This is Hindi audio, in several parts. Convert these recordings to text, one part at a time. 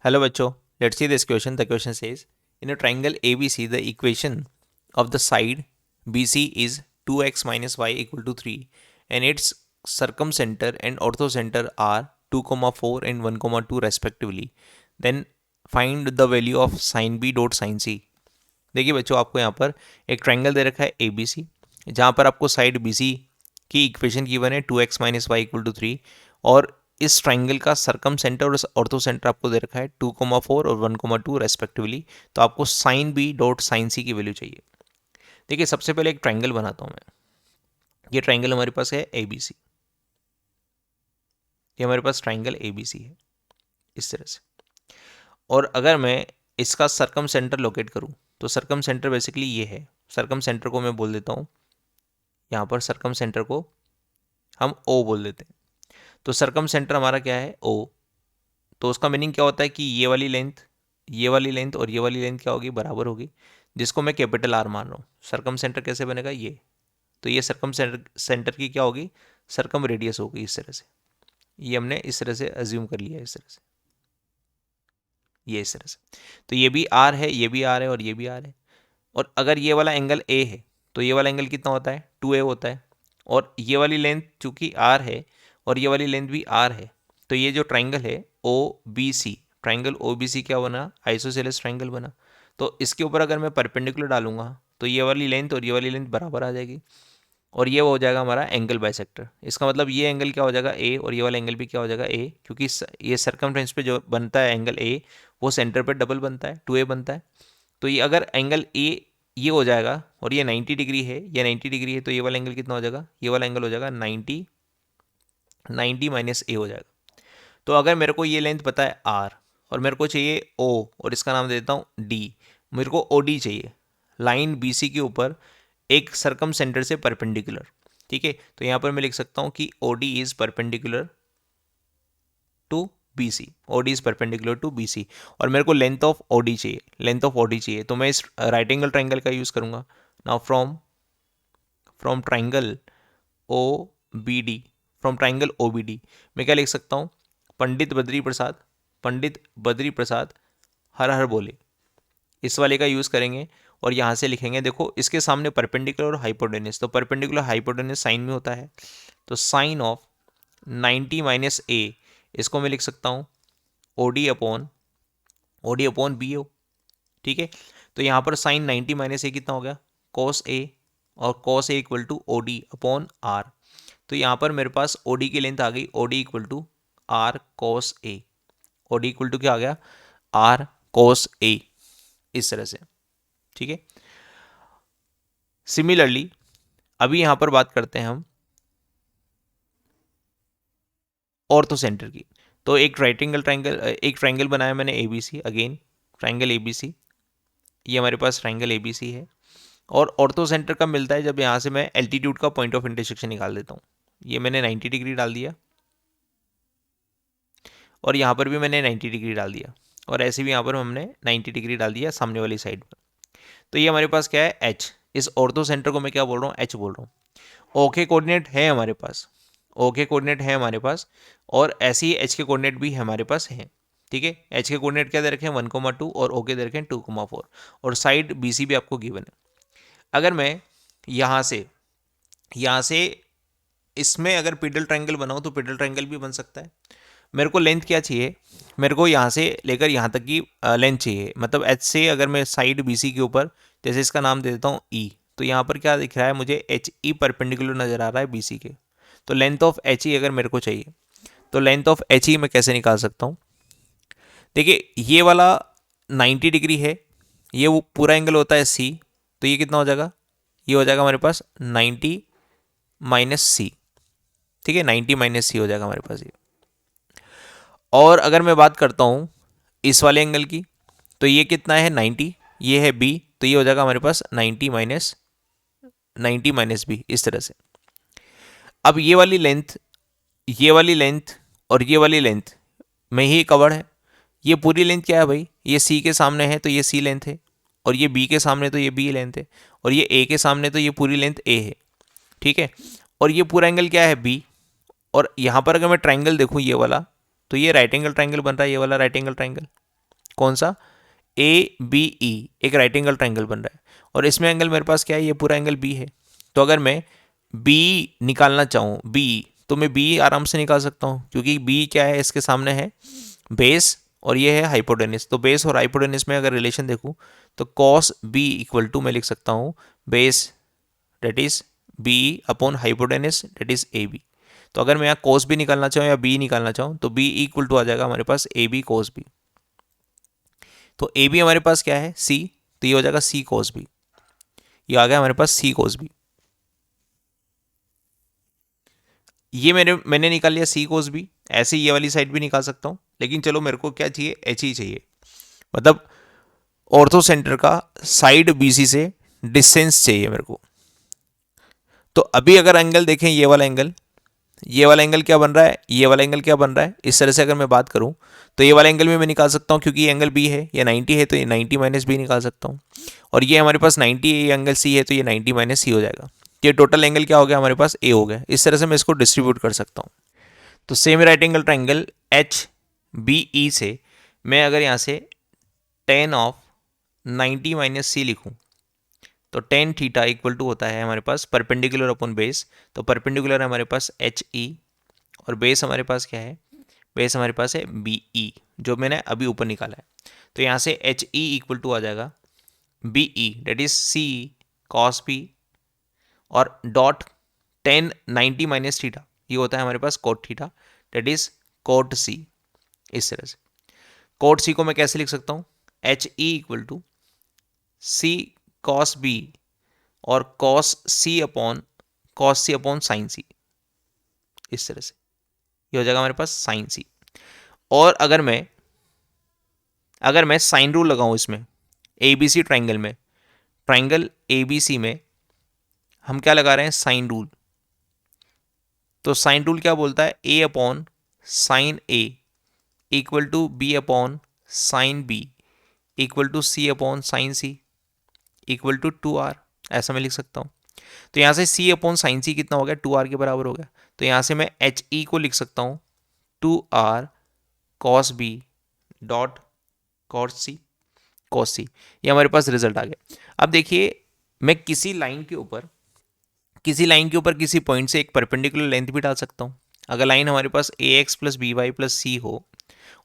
Hello bachcho, let's see this question. The question says, in a triangle ABC, the equation of the side BC is 2x minus y equal to 3 and its circumcenter and orthocenter are 2, 4 and 1, 2 respectively. Then find the value of sin B dot sin C. देखिए बच्चों, आपको यहाँ पर एक ट्राइंगल दे रखा है ए बी सी, जहाँ पर आपको साइड बी सी की इक्वेशन गिवन है 2x minus Y equal to 3 और इस ट्राइंगल का सरकम सेंटर और ऑर्थो सेंटर आपको दे रखा है 2, 4 और 1, 2 रेस्पेक्टिवली। तो आपको sign B dot sine C की वैल्यू चाहिए। देखिए सबसे पहले एक ट्राइंगल बनाता हूँ मैं। ये ट्राइंगल हमारे पास है ए बी सी, ये हमारे पास ट्राइंगल ए बी सी है इस तरह से। और अगर मैं इसका सरकम सेंटर लोकेट करूँ तो सरकम सेंटर बेसिकली ये है। सरकम सेंटर को मैं बोल देता हूँ, यहाँ पर सरकम सेंटर को हम ओ बोल देते हैं। तो सरकम सेंटर हमारा क्या है ओ। तो उसका मीनिंग क्या होता है कि ये वाली लेंथ और ये वाली लेंथ क्या होगी, बराबर होगी, जिसको मैं कैपिटल आर मान रहा हूँ। सरकम सेंटर कैसे बनेगा ये, तो ये सरकम सेंटर की क्या होगी, सरकम रेडियस होगी इस तरह से। ये हमने इस तरह से अज्यूम कर लिया इस तरह से, ये इस तरह से। तो ये भी आर है, ये भी आर है और ये भी आर है। और अगर ये वाला एंगल ए है तो ये वाला एंगल कितना होता है, 2a होता है। और ये वाली लेंथ चूंकि आर है और ये वाली लेंथ भी आर है, तो ये जो ट्राइंगल है O B C, triangle O B C क्या बना, आइसोसेलेस ट्राइंगल बना। तो इसके ऊपर अगर मैं परपेंडिकुलर डालूंगा तो ये वाली लेंथ और ये वाली लेंथ बराबर आ जाएगी और ये हो जाएगा हमारा एंगल बाइसेक्टर। इसका मतलब ये एंगल क्या हो जाएगा ए और ये वाला एंगल भी क्या हो जाएगा ए, क्योंकि ये सर्कमफ्रेंस पे जो बनता है एंगल ए वो सेंटर पे डबल बनता है, 2a बनता है। तो ये अगर एंगल ए ये हो जाएगा और ये 90 डिग्री है, ये 90 डिग्री है, तो ये वाला एंगल कितना हो जाएगा, ये वाला एंगल हो जाएगा 90 माइनस ए हो जाएगा। तो अगर मेरे को ये लेंथ पता है आर और मेरे को चाहिए ओ और इसका नाम दे देता हूँ डी, मेरे को ओ डी चाहिए लाइन बी सी के ऊपर एक सरकम सेंटर से परपेंडिकुलर। ठीक है, तो यहाँ पर मैं लिख सकता हूँ कि O D is perpendicular to B C, O D is perpendicular to B C. और मेरे को लेंथ ऑफ ओ डी चाहिए, लेंथ ऑफ ओ डी चाहिए, तो मैं इस राइट एंगल ट्राइंगल का यूज़ करूँगा। Now from triangle O B D, from triangle O B D मैं क्या लिख सकता हूँ, पंडित बद्री प्रसाद हर हर बोले, इस वाले का यूज़ करेंगे। और यहाँ से लिखेंगे, देखो इसके सामने परपेंडिकुलर और हाइपोटेनस, तो परपेंडिकुलर हाइपोटेनस साइन में होता है, तो साइन ऑफ 90 माइनस ए, इसको मैं लिख सकता हूँ O D upon B O. ठीक है, तो यहाँ पर साइन 90 माइनस ए कितना हो गया, कॉस ए, और cos A equal to O D upon r. तो यहाँ पर मेरे पास ओ डी की लेंथ आ गई, O D equal to r cos A, O D equal to क्या आ गया, आर कॉस ए, इस तरह से। ठीक है, सिमिलरली अभी यहाँ पर बात करते हैं हम ऑर्थो सेंटर की। तो एक ट्राइंगल बनाया मैंने A B C, again triangle A B C, ये हमारे पास ट्राइंगल ए बी सी है। और ऑर्थो सेंटर कब मिलता है, जब यहाँ से मैं एल्टीट्यूड का पॉइंट ऑफ इंटरसेक्शन निकाल देता हूँ। ये मैंने 90 डिग्री डाल दिया और यहाँ पर भी मैंने 90 डिग्री डाल दिया और ऐसे भी यहाँ पर हमने 90 डिग्री डाल दिया सामने वाली साइड पर। तो ये हमारे पास क्या है, एच। इस ऑर्थो सेंटर को मैं क्या बोल रहा हूँ, एच बोल रहा हूँ। ओके कोऑर्डिनेट है हमारे पास, ओके कोऑर्डिनेट है हमारे पास, और ऐसे ही एच के कोऑर्डिनेट भी हमारे पास हैं। ठीक है, एच के कोऑर्डिनेट क्या दे रखे हैं 1, 2 और ओ के दे रखे हैं 2, 4 और साइड बी सी भी आपको गिवन है। अगर मैं यहाँ से इसमें अगर पिडल ट्रायंगल बनाऊँ तो पिडल ट्रायंगल भी बन सकता है। मेरे को लेंथ क्या चाहिए, मेरे को यहाँ से लेकर यहाँ तक की लेंथ चाहिए। मतलब एच से अगर मैं साइड बी सी के ऊपर, जैसे इसका नाम दे देता हूँ ई, तो यहाँ पर क्या दिख रहा है मुझे, एच ई परपेंडिकुलर नज़र आ रहा है बी सी के। तो लेंथ ऑफ एच ई अगर मेरे को चाहिए तो लेंथ ऑफ एच ई मैं कैसे निकाल सकता हूँ। देखिए ये वाला 90 डिग्री है, ये वो पूरा एंगल होता है सी, तो ये कितना हो जाएगा, ये हो जाएगा हमारे पास 90 माइनस सी। ठीक है, 90 माइनस सी हो जाएगा हमारे पास ये। और अगर मैं बात करता हूँ इस वाले एंगल की, तो ये कितना है 90, ये है बी, तो ये हो जाएगा हमारे पास 90 माइनस बी, इस तरह से। अब ये वाली लेंथ और ये वाली लेंथ में ही कवर्ड है। ये पूरी लेंथ क्या है भाई, ये सी के सामने है तो ये सी लेंथ है, और ये बी के सामने तो ये बी लेंथ है, और ये ए के सामने तो ये पूरी लेंथ ए है। ठीक है, और ये पूरा एंगल क्या है बी, और यहाँ पर अगर मैं ट्राइंगल देखूँ ये वाला, तो ये राइट एंगल ट्राइंगल बन रहा है, ये वाला राइट एंगल ट्राइंगल। कौन सा, ए बी ई, एक राइट एंगल ट्राइंगल बन रहा है, और इसमें एंगल मेरे पास क्या है, ये पूरा एंगल बी है। तो अगर मैं बी निकालना चाहूँ, बी, तो मैं बी आराम से निकाल सकता हूँ, क्योंकि बी क्या है, इसके सामने है बेस और ये है हाइपोटेनिस। तो बेस और हाइपोटेनिस में अगर रिलेशन देखूँ तो कॉस बी इक्वल टू मैं लिख सकता हूँ base that is B upon hypotenuse that is A B. तो अगर मैं यहाँ कोस बी निकालना चाहूँ या बी निकालना चाहूँ तो बी इक्वल टू आ जाएगा हमारे पास ए बी कोस बी। तो ए बी हमारे पास क्या है, सी, तो ये हो जाएगा सी कोस बी। ये आ गया हमारे पास सी कोस बी। ये मैंने निकाल लिया सी कोस बी। ऐसे ये वाली साइड भी निकाल सकता हूँ, लेकिन चलो मेरे को क्या चाहिए, एच ही चाहिए, मतलब ऑर्थो सेंटर का साइड बीसी से डिस्टेंस चाहिए मेरे को। तो अभी अगर एंगल देखें, ये वाला एंगल, ये वाला एंगल क्या बन रहा है, ये वाला एंगल क्या बन रहा है, इस तरह से अगर मैं बात करूं तो ये वाला एंगल भी मैं निकाल सकता हूं, क्योंकि ये एंगल बी है, ये 90 है तो ये 90 माइनस बी निकाल सकता हूं, और ये हमारे पास 90 है, ये एंगल सी है तो ये 90 माइनस सी हो जाएगा। ये टोटल एंगल क्या हो गया हमारे पास, ए हो गया। इस तरह से मैं इसको डिस्ट्रीब्यूट कर सकता हूँ। तो same right angle triangle H B E से मैं अगर यहाँ से टेन ऑफ 90 माइनस सी लिखूँ तो टेन थीटा इक्वल टू होता है हमारे पास परपेंडिकुलर अपॉन बेस। तो परपेंडिकुलर है हमारे पास एच ई और बेस हमारे पास क्या है, बेस हमारे पास है बी ई, जो मैंने अभी ऊपर निकाला है। तो यहाँ से एच ई इक्वल टू आ जाएगा B E that is C cos B और डॉट टेन 90 माइनस थीटा, ये होता है हमारे पास cot theta that is cot C. इस तरह से कोट सी को मैं कैसे लिख सकता हूँ, H E equal to C cos B और cos C upon sine C. इस तरह से ये हो जाएगा हमारे पास साइन सी। और अगर मैं साइन रूल लगाऊं इसमें, ए बी सी ट्राइंगल में, ट्राइंगल ए बी सी में हम क्या लगा रहे हैं, साइन रूल। तो साइन रूल क्या बोलता है, A upon sine A equal to B upon sine B equal to C upon sine C equal to 2r। ऐसा मैं लिख सकता हूँ। तो यहाँ से सी अपॉन साइन सी कितना हो गया, 2r के बराबर हो गया। तो यहाँ से मैं एच ई को लिख सकता हूँ 2r cos B dot cos C. ये हमारे पास रिजल्ट आ गया। अब देखिए, मैं किसी लाइन के ऊपर किसी पॉइंट से एक परपेंडिकुलर लेंथ भी डाल सकता हूँ। अगर लाइन हमारे पास A X plus B Y plus C हो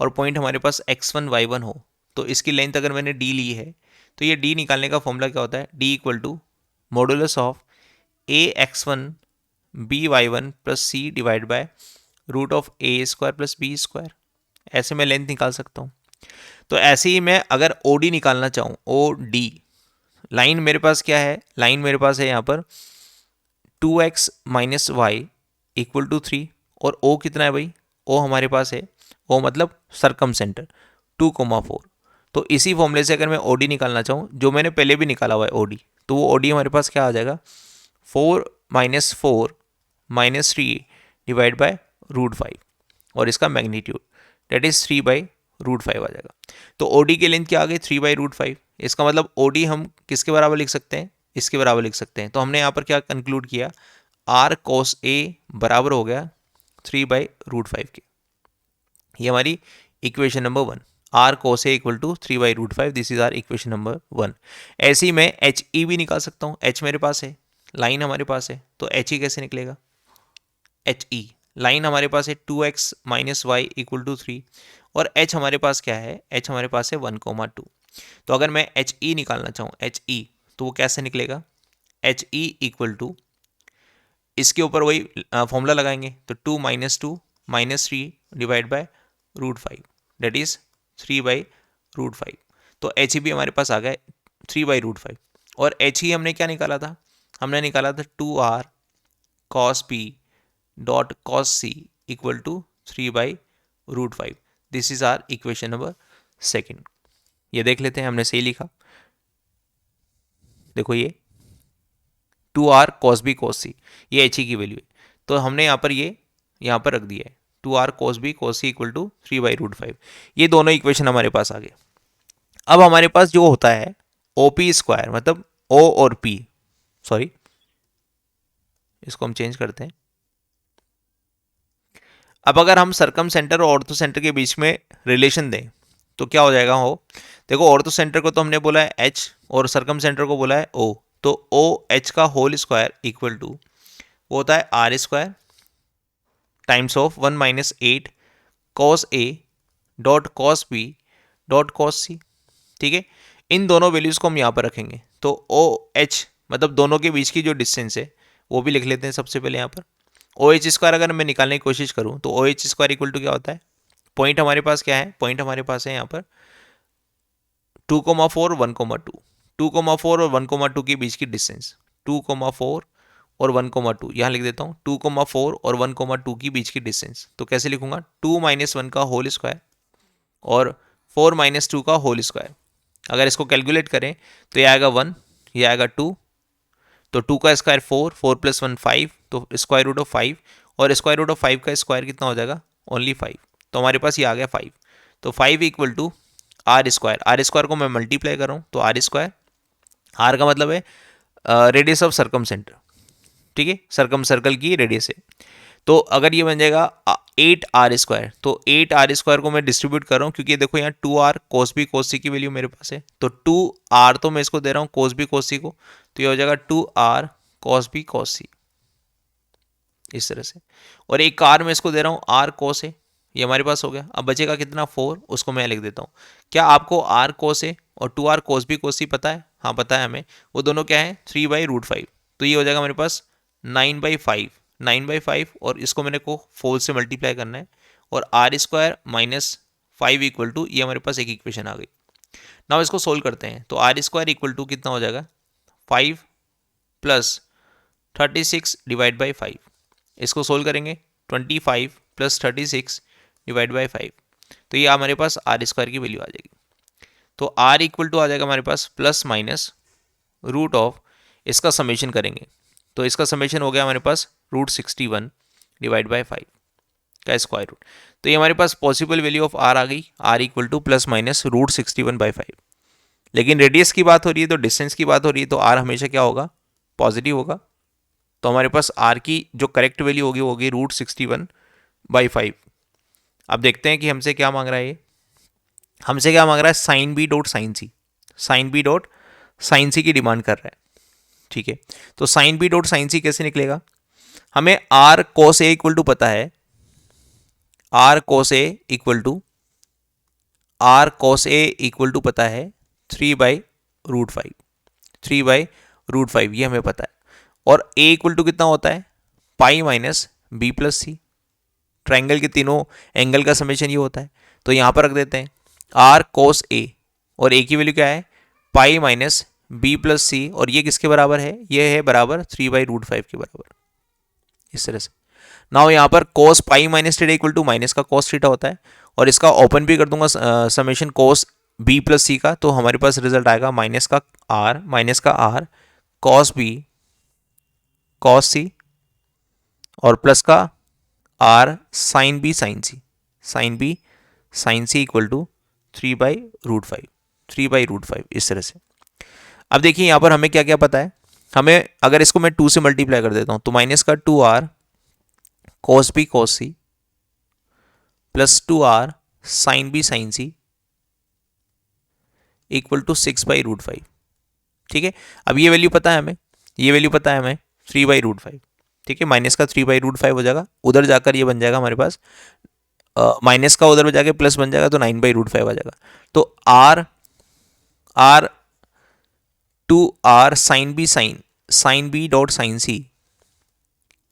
और पॉइंट हमारे पास x1 y1 हो, तो इसकी लेंथ अगर मैंने d ली है तो ये d निकालने का फॉर्मूला क्या होता है, d equal to modulus of A x one B y one plus C divide by root of A square plus B square. ऐसे मैं लेंथ निकाल सकता हूँ। तो ऐसे ही मैं अगर ओ डी निकालना चाहूँ, ओ डी, लाइन मेरे पास क्या है, लाइन मेरे पास है यहाँ पर 2x minus Y equal to 3, और ओ कितना है भाई, ओ हमारे पास है, ओ मतलब सरकम सेंटर 2,4। तो इसी फॉर्मूले से अगर मैं ओडी निकालना चाहूँ, जो मैंने पहले भी निकाला हुआ है ओडी, तो वो ओडी हमारे पास क्या आ जाएगा, 4 माइनस 3 डिवाइड बाय रूट 5 और इसका मैग्नीट्यूड डेट इज 3/√5 आ जाएगा। तो ओडी की लेंथ क्या आ गई, 3/√5। इसका मतलब ओडी हम किसके बराबर लिख सकते हैं, इसके बराबर लिख सकते हैं। तो हमने यहाँ पर क्या कंक्लूड किया, आर कोस ए बराबर हो गया 3/√5 के। ये हमारी equation number 1, r cos A equal to 3/√5, this is our equation number 1। ऐसे ही मैं एच ई भी निकाल सकता हूँ। एच मेरे पास है, लाइन हमारे पास है, तो एच ई कैसे निकलेगा, एच ई लाइन हमारे पास है 2x minus Y equal to 3, और h हमारे पास क्या है, h हमारे पास है 1,2। तो अगर मैं एच ई निकालना चाहूँ, एच ई, तो वो कैसे निकलेगा, एच ई इक्वल टू, इसके ऊपर वही फॉर्मूला लगाएंगे, तो 2 minus 3 divide by root 5 that is 3/√5। तो एच ई भी हमारे पास आ गया 3/√5। और एच ई हमने क्या निकाला था, हमने निकाला था 2r cos p dot cos c equal to 3/√5। This is our equation number 2। ये देख लेते हैं, हमने सही लिखा। देखो ये 2r cos b cos c, ये एच ई की वैल्यू है, तो हमने यहाँ पर रख दिया है 2r cos b cos c equal to 3/√5। ये दोनों इक्वेशन हमारे पास आ गए। अब हमारे पास जो होता है ओ पी स्क्वायर, मतलब ओ और पी, सॉरी इसको हम चेंज करते हैं। अब अगर हम सरकम सेंटर और ऑर्थो सेंटर के बीच में रिलेशन दें, तो क्या हो जाएगा हो, देखो ऑर्थो सेंटर को तो हमने बोला है h और सरकम सेंटर को बोला है o, तो ओ एच का होल स्क्वायर इक्वल टू वो होता है R square times of 1 minus 8 cos A dot cos B dot cos C. ठीक है, इन दोनों वैल्यूज को हम यहाँ पर रखेंगे, तो ओ एच मतलब दोनों के बीच की जो डिस्टेंस है वो भी लिख लेते हैं सबसे पहले यहाँ पर। ओ एच स्क्वायर अगर मैं निकालने की कोशिश करूँ तो O H square equal to क्या होता है, पॉइंट हमारे पास क्या है, पॉइंट हमारे पास है यहाँ पर 2,4 1,2, 2,4 और 1,2 के बीच की डिस्टेंस 2,4 और 1,2 यहाँ लिख देता हूँ, 2,4 और 1,2 की बीच की डिस्टेंस, तो कैसे लिखूंगा 2 माइनस 1 का होल स्क्वायर और 4 माइनस 2 का होल स्क्वायर। अगर इसको कैलकुलेट करें तो ये आएगा 1, ये आएगा 2, तो 2 का स्क्वायर 4, 4 प्लस 1 5, तो स्क्वायर रूट ऑफ 5, और स्क्वायर रूट ऑफ 5 का स्क्वायर कितना हो जाएगा, ओनली 5, तो हमारे पास ये आ गया 5। तो 5 इक्वल टू आर स्क्वायर को मैं मल्टीप्लाई कर रहा हूँ, तो आर स्क्वायर, आर का मतलब है रेडियस ऑफ सर्कम सेंटर, ठीक है, सर्कम सर्कल की रेडियस है। तो अगर ये बन जाएगा 8 आर स्क्वायर, तो 8 आर स्क्वायर को मैं डिस्ट्रीब्यूट कर रहा हूँ क्योंकि देखो यहाँ 2 आर कोस बी कोस सी की वैल्यू मेरे पास है, तो 2 आर तो मैं इसको दे रहा हूँ कोस बी कोस सी को, तो ये हो जाएगा 2 आर कोस बी कोस सी इस तरह से, और एक आर मैं इसको दे रहा हूँ आर कोस ए, ये हमारे पास हो गया। अब बचेगा कितना 4, उसको मैं लिख देता हूँ। क्या आपको आर कोस ए और 2 आर कोस बी कोस सी पता है? हाँ पता है हमें, वो दोनों क्या है 3/√5, तो ये हो जाएगा हमारे पास 9/5 और इसको मैंने को 4 से मल्टीप्लाई करना है, और r square minus 5 equal to, ये हमारे पास एक इक्वेशन आ गई। नाउ इसको सोल्व करते हैं, तो आर स्क्वायर इक्वल टू कितना हो जाएगा 5 प्लस 36 डिवाइड बाई 5, इसको सोल्व करेंगे 25 प्लस 36 डिवाइड बाई 5, तो ये हमारे पास आर स्क्वायर की वैल्यू आ जाएगी। तो आर इक्वल टू आ जाएगा हमारे पास प्लस माइनस रूट ऑफ, इसका समेशन करेंगे तो इसका समेशन हो गया हमारे पास √61 डिवाइड बाई 5 का स्क्वायर रूट, तो ये हमारे पास पॉसिबल वैल्यू ऑफ आर आ गई, r equal to plus minus √61/5। लेकिन रेडियस की बात हो रही है तो डिस्टेंस की बात हो रही है, तो आर हमेशा क्या होगा, पॉजिटिव होगा, तो हमारे पास आर की जो करेक्ट वैल्यू होगी वो होगी √61/5। अब देखते हैं कि हमसे क्या मांग रहा है, ये हमसे क्या मांग रहा है, sine B dot sine C, sine B dot sine C की डिमांड कर रहा है। ठीक है, तो sine B dot sine C कैसे निकलेगा, हमें r cos A equal to पता है, r cos A equal to, r cos A equal to पता है 3/√5, 3/√5 ये हमें पता है, और ए इक्वल टू कितना होता है पाई माइनस बी प्लस सी, ट्राइंगल के तीनों एंगल का समेशन ये होता है, तो यहाँ पर रख देते हैं आर कोस ए, और ए की वैल्यू क्या है पाई माइनस बी प्लस सी, और ये किसके बराबर है, ये है बराबर 3/√5 के बराबर, इस तरह से। नाउ यहाँ पर cos pi minus theta equal to minus का कोस थीटा होता है, और इसका ओपन भी कर दूंगा summation cos B plus C का, तो हमारे पास रिजल्ट आएगा माइनस का r cos B cos C और प्लस का r sine B sine C, sine B sine C equal to 3/√5 इस तरह से। अब देखिए यहाँ पर हमें क्या क्या पता है, हमें अगर इसको मैं 2 से मल्टीप्लाई कर देता हूँ तो माइनस का 2r cos b cos c plus 2r sin b sin c equal to 6/√5। ठीक है, अब ये वैल्यू पता है हमें, ये वैल्यू पता है हमें 3/√5। ठीक है, माइनस का 3/√5 हो जाएगा, उधर जाकर ये बन जाएगा हमारे पास माइनस का उधर जाके प्लस बन जाएगा, तो 9/√5 आ जाएगा। तो R 2r sine B dot sine C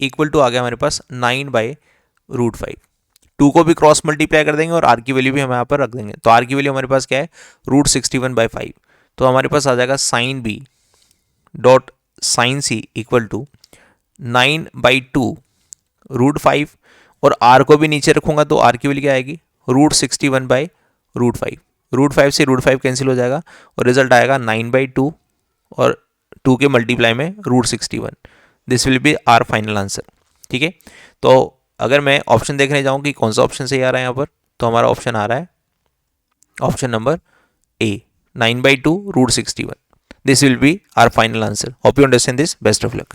equal to आ गया हमारे पास 9/√5। 2 को भी क्रॉस मल्टीप्लाई कर देंगे और r की वैल्यू भी हम यहाँ पर रख देंगे, तो r की वैल्यू हमारे पास क्या है √61/5, तो हमारे पास आ जाएगा sine B dot sine C equal to 9/2√5, और r को भी नीचे रखूंगा तो r की वैल्यू क्या आएगी √61/√5, √5 से √5 कैंसिल हो जाएगा और रिजल्ट आएगा 9/2 और 2 के मल्टीप्लाई में √61। This will be our final answer. ठीक है, तो अगर मैं ऑप्शन देखने जाऊँ कि कौन सा ऑप्शन सही आ रहा है यहाँ पर, तो हमारा ऑप्शन आ रहा है option number A 9/2 √61। This will be our final answer. Hope you understand this, best of luck.